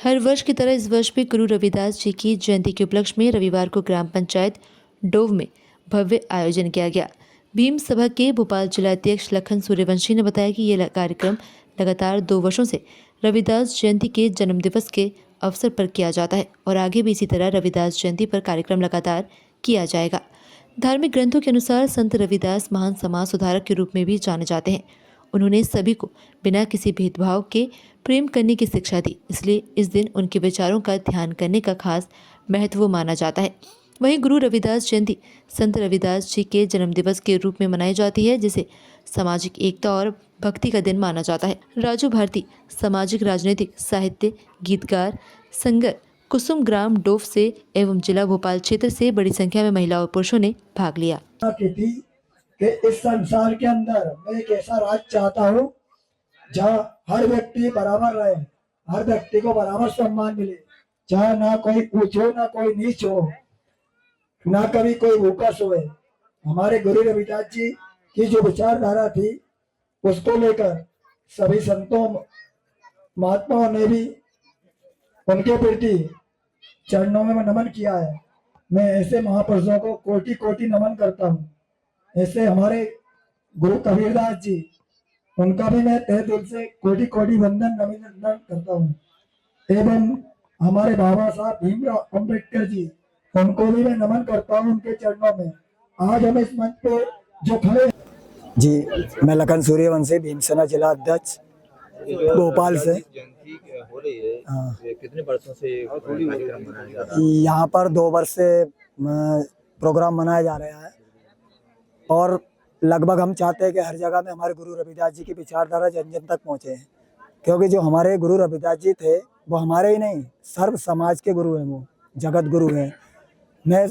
हर वर्ष की तरह इस वर्ष भी गुरु रविदास जी की जयंती के उपलक्ष्य में रविवार को ग्राम पंचायत डोव में भव्य आयोजन किया गया। भीम सभा के भोपाल जिलाध्यक्ष लखन सूर्यवंशी ने बताया कि यह कार्यक्रम लगातार 2 वर्षों से रविदास जयंती के जन्मदिवस के अवसर पर किया जाता है और आगे भी इसी तरह रविदास जयंती पर कार्यक्रम लगातार किया जाएगा। धार्मिक ग्रंथों के अनुसार संत रविदास महान समाज सुधारक के रूप में भी जाने जाते हैं। उन्होंने सभी को बिना किसी भेदभाव के प्रेम करने की शिक्षा दी, इसलिए इस दिन उनके विचारों का ध्यान करने का खास महत्व माना जाता है। वहीं गुरु रविदास जयंती संत रविदास जी के जन्मदिवस के रूप में मनाई जाती है, जिसे सामाजिक एकता और भक्ति का दिन माना जाता है। राजू भारती सामाजिक राजनीतिक साहित्य गीतकार संगर कुसुम ग्राम डोव से एवं जिला भोपाल क्षेत्र से बड़ी संख्या में महिला और पुरुषों ने भाग लिया। कि इस संसार के अंदर मैं एक ऐसा राज चाहता हूँ जहाँ हर व्यक्ति बराबर रहे, हर व्यक्ति को बराबर सम्मान मिले, चाहे ना कोई ऊंच हो ना कोई नीच हो, ना कभी कोई भूखा सोए। हमारे गुरु रविदास जी की जो विचारधारा थी उसको लेकर सभी संतों महात्माओं ने भी उनके प्रति चरणों में नमन किया है। मैं ऐसे महापुरुषों को कोटि कोटि नमन करता हूँ। ऐसे हमारे गुरु कबीरदास जी, उनका भी मैं तहे दिल से कोटि कोटि वंदन अभिनंदन करता हूँ। एवं हमारे बाबा साहब भीमराव अम्बेडकर जी, उनको भी मैं नमन करता हूँ उनके चरणों में। आज हम इस मंच पे जो खड़े जी, मैं लखन सूर्यवंशी भीमसेना जिला अध्यक्ष भोपाल से। हो रही है, ये कितने वर्षों से कार्यक्रम मनाया जा रहा है? यहाँ पर 2 वर्ष से प्रोग्राम मनाया जा रहा है और लगभग हम चाहते हैं कि हर जगह में हमारे गुरु रविदास जी की विचारधारा जन जन तक पहुँचे, क्योंकि जो हमारे गुरु रविदास जी थे वो हमारे ही नहीं सर्व समाज के गुरु हैं, वो जगत गुरु हैं। मैं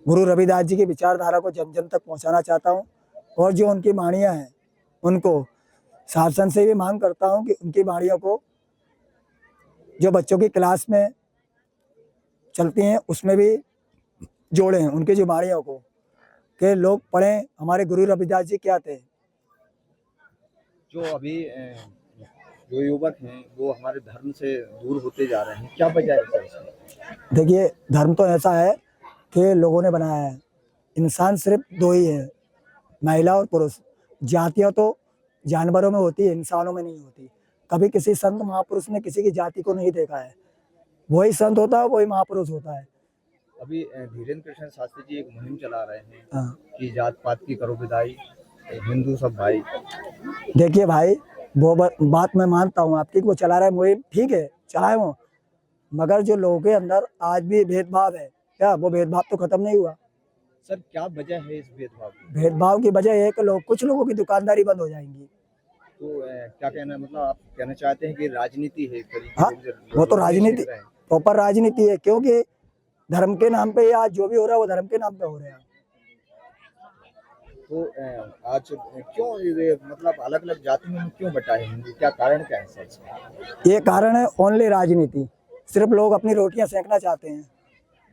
गुरु रविदास जी की विचारधारा को जन जन तक पहुँचाना चाहता हूँ और जो उनकी वाणियाँ हैं उनको शासन से भी मांग करता हूँ कि उनकी वाणियों को जो बच्चों की क्लास में चलती हैं उसमें भी जोड़ें, उनकी जो वाणियों को कि लोग पढ़ें हमारे गुरु रविदास जी क्या थे। जो अभी जो युवक हैं वो हमारे धर्म से दूर होते जा रहे हैं, क्या वजह है सर? देखिए, धर्म तो ऐसा है कि लोगों ने बनाया है, इंसान सिर्फ 2 ही है, महिला और पुरुष। जातियाँ तो जानवरों में होती है, इंसानों में नहीं होती। कभी किसी संत महापुरुष ने किसी की जाति को नहीं देखा है, वही संत होता है, वही महापुरुष होता है। अभी धीरेन्द्र कृष्ण शास्त्री जी एक मुहिम चला रहे हैं कि जात पात की करो विदाई, हिंदू सब भाई। देखिए भाई, वो बात मैं मानता हूँ आपकी, वो चला रहा है मुहिम, ठीक है चलाए वो, मगर जो लोगों के अंदर आज भी भेदभाव है, क्या वो भेदभाव तो खत्म नहीं हुआ? सर क्या वजह है इस भेदभाव की? भेदभाव की वजह है कि कुछ लोगों की दुकानदारी बंद हो जाएंगी। तो क्या कहना, मतलब आप कहना चाहते हैं कि राजनीति है? हाँ, वो तो राजनीति, प्रॉपर राजनीति है, क्योंकि धर्म के नाम पे आज जो भी हो रहा है वो धर्म के नाम पे हो रहा है। तो आज क्यों ये मतलब अलग अलग जातियों में क्यों बटा है हिंदू, क्या कारण क्या है सर? ये कारण है ओनली राजनीति। सिर्फ लोग अपनी रोटियां सेकना चाहते हैं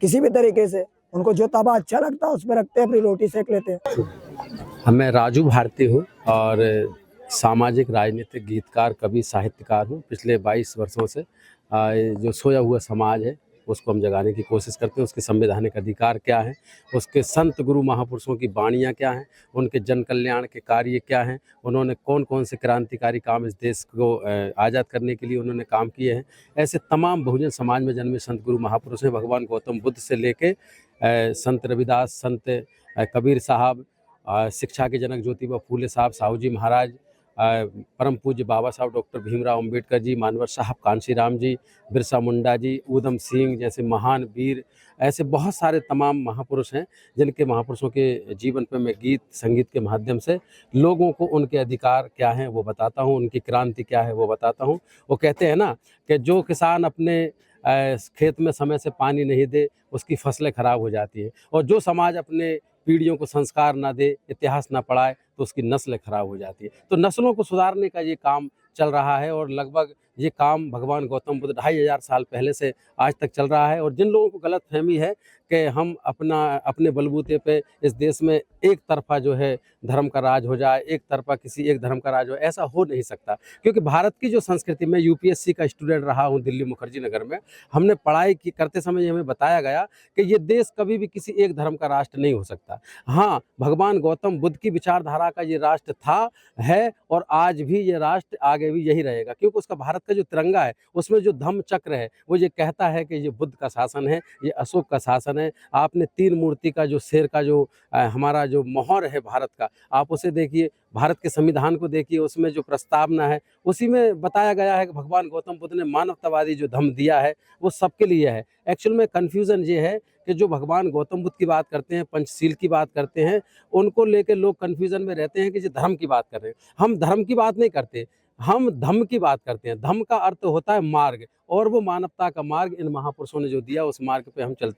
किसी भी तरीके से, उनको जो तवा अच्छा लगता है उस पर रखते हैं, अपनी रोटी सेक लेते हैं। मैं राजू भारती हूँ और सामाजिक राजनीतिक गीतकार कवि साहित्यकार हूँ। पिछले 22 वर्षों से जो सोया हुआ समाज है उसको हम जगाने की कोशिश करते हैं। उसके संवैधानिक अधिकार क्या हैं, उसके संत गुरु महापुरुषों की वाणियाँ क्या हैं, उनके जन कल्याण के कार्य क्या हैं, उन्होंने कौन कौन से क्रांतिकारी काम इस देश को आज़ाद करने के लिए उन्होंने काम किए हैं। ऐसे तमाम बहुजन समाज में जन्मे संत गुरु महापुरुष हैं। भगवान गौतम बुद्ध से लेके संत रविदास, संत कबीर साहब, शिक्षा के जनक ज्योतिबा फूले साहब, साहू जी महाराज, परम पूज्य बाबा साहब डॉक्टर भीमराव अम्बेडकर जी, मानवर साहब कांशीराम जी, बिरसा मुंडा जी, ऊधम सिंह जैसे महान वीर, ऐसे बहुत सारे तमाम महापुरुष हैं जिनके महापुरुषों के जीवन पर मैं गीत संगीत के माध्यम से लोगों को उनके अधिकार क्या हैं वो बताता हूँ, उनकी क्रांति क्या है वो बताता हूँ। वो कहते हैं ना कि जो किसान अपने खेत में समय से पानी नहीं दे उसकी फसलें खराब हो जाती हैं, और जो समाज अपने पीढ़ियों को संस्कार ना दे, इतिहास ना पढ़ाए तो उसकी नस्लें खराब हो जाती है। तो नस्लों को सुधारने का ये काम चल रहा है और लगभग ये काम भगवान गौतम बुद्ध 2500 साल पहले से आज तक चल रहा है। और जिन लोगों को गलतफहमी है कि हम अपने बलबूते पे इस देश में एक तरफा जो है धर्म का राज हो जाए, एक तरफा किसी एक धर्म का राज हो, ऐसा हो नहीं सकता। क्योंकि भारत की जो संस्कृति, मैं यूपीएससी का स्टूडेंट रहा हूँ दिल्ली मुखर्जी नगर में, हमने पढ़ाई की करते समय हमें बताया गया कि ये देश कभी भी किसी एक धर्म का राष्ट्र नहीं हो सकता। हाँ, भगवान गौतम बुद्ध की विचारधारा का ये राष्ट्र था, है और आज भी ये राष्ट्र आगे भी यही रहेगा। क्योंकि उसका भारत का जो तिरंगा है उसमें जो धम्म चक्र है वो ये कहता है कि ये बुद्ध का शासन है, ये अशोक का शासन है। आपने तीन मूर्ति का जो शेर का जो हमारा जो मोहर है भारत का, आप उसे देखिए, भारत के संविधान को देखिए, उसमें जो प्रस्तावना है उसी में बताया गया है कि भगवान गौतम बुद्ध ने मानवतावादी जो धम्म दिया है वो सबके लिए है। एक्चुअल में कन्फ्यूज़न ये है कि जो भगवान गौतम बुद्ध की बात करते हैं, पंचशील की बात करते हैं, उनको लेके लोग कन्फ्यूज़न में रहते हैं कि ये धर्म की बात कर रहे हैं। हम धर्म की बात नहीं करते, हम धम्म की बात करते हैं। धम्म का अर्थ होता है मार्ग, और वो मानवता का मार्ग इन महापुरुषों ने जो दिया उस मार्ग पे हम चलते हैं।